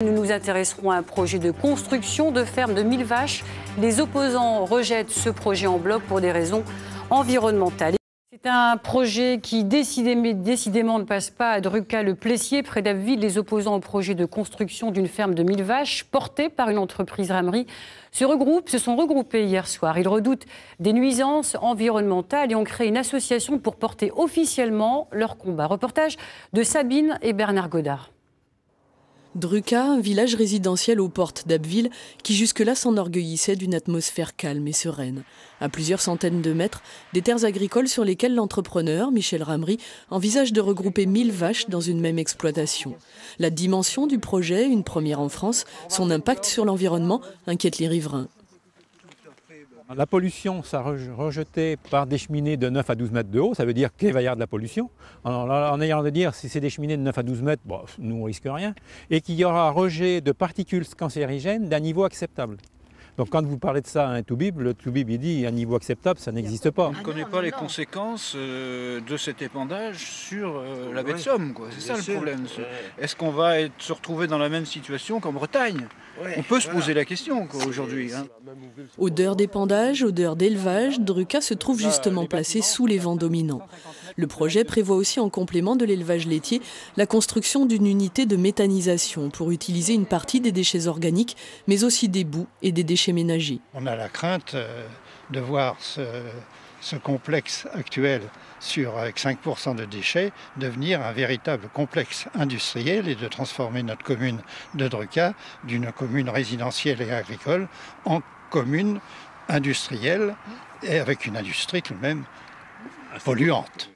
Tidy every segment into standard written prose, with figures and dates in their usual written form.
Nous nous intéresserons à un projet de construction de ferme de 1000 vaches. Les opposants rejettent ce projet en bloc pour des raisons environnementales. C'est un projet qui décidément ne passe pas à Druca-le-Plessier, près d'Abbeville. Les opposants au projet de construction d'une ferme de 1000 vaches, portée par une entreprise ramerie, se sont regroupés hier soir. Ils redoutent des nuisances environnementales et ont créé une association pour porter officiellement leur combat. Reportage de Sabine et Bernard Godard. Druca, un village résidentiel aux portes d'Abbeville qui jusque-là s'enorgueillissait d'une atmosphère calme et sereine. À plusieurs centaines de mètres, des terres agricoles sur lesquelles l'entrepreneur, Michel Ramery, envisage de regrouper 1000 vaches dans une même exploitation. La dimension du projet, une première en France, son impact sur l'environnement inquiète les riverains. La pollution, ça rejeté par des cheminées de 9 à 12 mètres de haut, ça veut dire qu'il va y avoir de la pollution. En ayant de dire si c'est des cheminées de 9 à 12 mètres, bon, nous on risque rien. Et qu'il y aura un rejet de particules cancérigènes d'un niveau acceptable. Donc quand vous parlez de ça à un toubib, le toubib il dit un niveau acceptable, ça n'existe pas. On ne connaît pas les conséquences de cet épandage sur la baie de Somme, c'est ça le problème. Est-ce qu'on va se retrouver dans la même situation qu'en Bretagne? On peut se poser la question aujourd'hui. Odeur d'épandage, odeur d'élevage, Druca se trouve justement placé sous les vents dominants. Le projet prévoit aussi en complément de l'élevage laitier la construction d'une unité de méthanisation pour utiliser une partie des déchets organiques, mais aussi des boues et des déchets ménagers. On a la crainte de voir ce complexe actuel avec 5% de déchets devenir un véritable complexe industriel et de transformer notre commune de Druca d'une commune résidentielle et agricole en commune industrielle et avec une industrie tout de même polluante.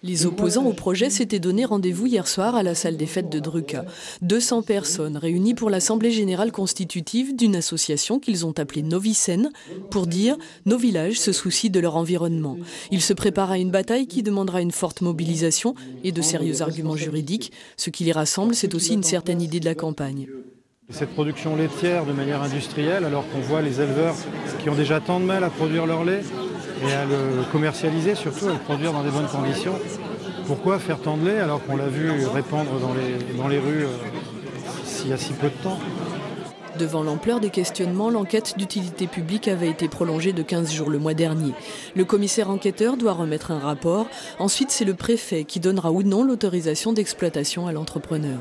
Les opposants au projet s'étaient donné rendez-vous hier soir à la salle des fêtes de Druca. 200 personnes réunies pour l'assemblée générale constitutive d'une association qu'ils ont appelée Novicène pour dire « Nos villages se soucient de leur environnement ». Ils se préparent à une bataille qui demandera une forte mobilisation et de sérieux arguments juridiques. Ce qui les rassemble, c'est aussi une certaine idée de la campagne. Cette production laitière de manière industrielle, alors qu'on voit les éleveurs qui ont déjà tant de mal à produire leur lait et à le commercialiser, surtout à le produire dans des bonnes conditions. Pourquoi faire tant de lait alors qu'on l'a vu répandre dans les rues il y a si peu de temps? Devant l'ampleur des questionnements, l'enquête d'utilité publique avait été prolongée de 15 jours le mois dernier. Le commissaire enquêteur doit remettre un rapport. Ensuite, c'est le préfet qui donnera ou non l'autorisation d'exploitation à l'entrepreneur.